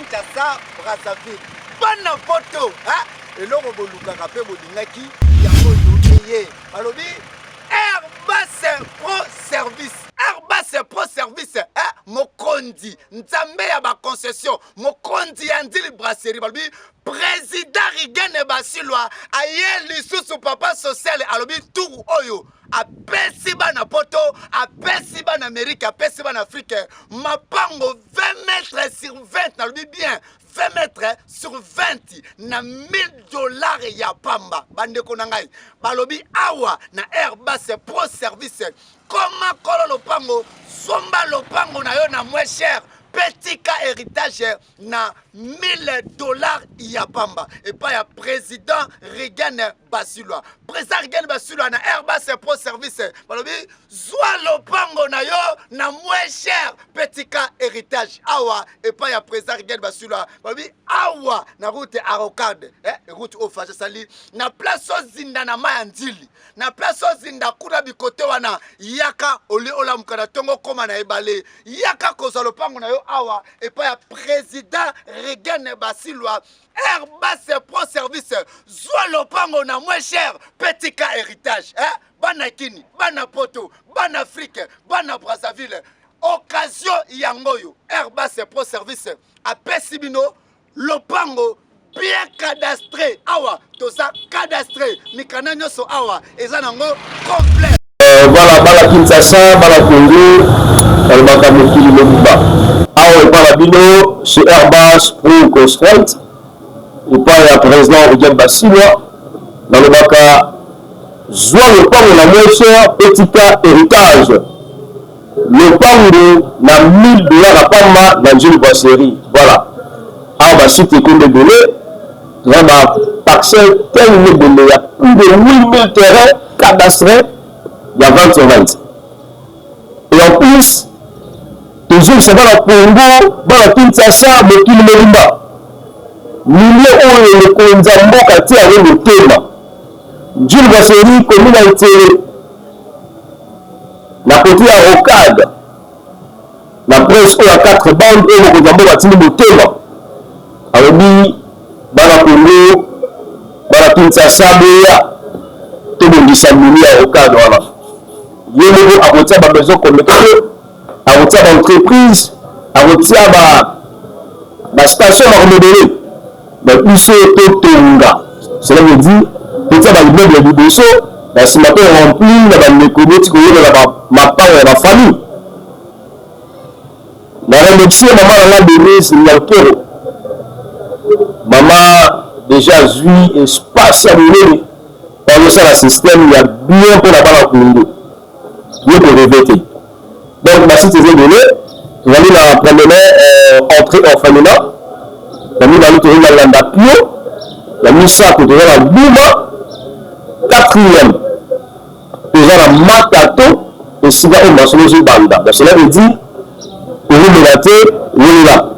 Kinshasa, Brazzaville. Bana poto, hein? Et là, on va vous rappeler, vous dites qui y a aujourd'hui. Alors, Airbus Pro Service. Airbus Pro Service, hein? Mokondi, Nzambe ya ba concession, Mokondi Andili Brasserie, président Rigene Basilwa, aye lisusu papa social, alobi tout oyo. Apesi bana poto, apesi bana Amérique, apesi bana Afrique. Mapango 20 mètres sur 20, alobi bien. 20 mètres sur 20 na $1000 ya pamba bande konangai balobi awa na Airbus Pro Service koma kolo lopango somba lopango na yo na moins cher petit cas héritage na $1000 ya pamba et pas ya président Regan Basilwa président Regan Basilwa na Airbus Pro Service balobi zwa lopango na yo na moins cher petit cas héritage awa et pas ya président Regan Basilwa balobi awa na route Arocade route au Faja Sali na place Zinda na Mayandili na place Zinda kuna bikote wana yaka oli ola mukana tongo koma na ebale yaka koza lopango na yo awa et pas ya président Regan Basilwa Airbus Pro Service zwa lopango na moins cher petit cas héritage bana kini bana poto bana Afrique bana Brazzaville occasion yangoyo Airbus Pro Service a pesibino lopango bien cadastré awa toza cadastré mikana nyoso awa eza nango complet. Voilà bala Kinshasa bala Congo balbaka mokili lobuba awa bala bino chez Airbus Pro Constraint et pas ya président Regan Basilwa balbaka zwa lopango na moins cher petit cas héritage lopango na $1000 à pamba dans une brasserie voilà awa basite konde donné dans ma parcelle telle donné il y a plus de 8000 terrains cadastrés il y a 20 sur 20 et en plus toujours c'est dans la Congo dans la Kinshasa mokili molimba milieu oyo le konza mboka ti avec le tema d'une brasserie commune a été la côté à Rocade la presse oyo à 4 bandes oyo konza mboka ti le tema alobi bana Congo bana Kinshasa boya tobongisa mili ya Rocade wana ye moko akotia ba besoin commerciaux akotia ba entreprise akotia ba station ba remodele ba biso totonga cela veut dire totia ba immeuble liboso ba simato rempli na ba mécanique ko yela ba mapanga ya ba famille na remercier maman la Denise Nyalpero maman déjà vu espace à donner par le système il y a bien pour la balle Congo bien pour revêter donc ma site est donné nous allons la première entrée orphelinat nous allons tourner la landa pio la misa pour tourner la bouma quatrième déjà la matato et siga au maçonnerie banda cela veut dire pour nous relater là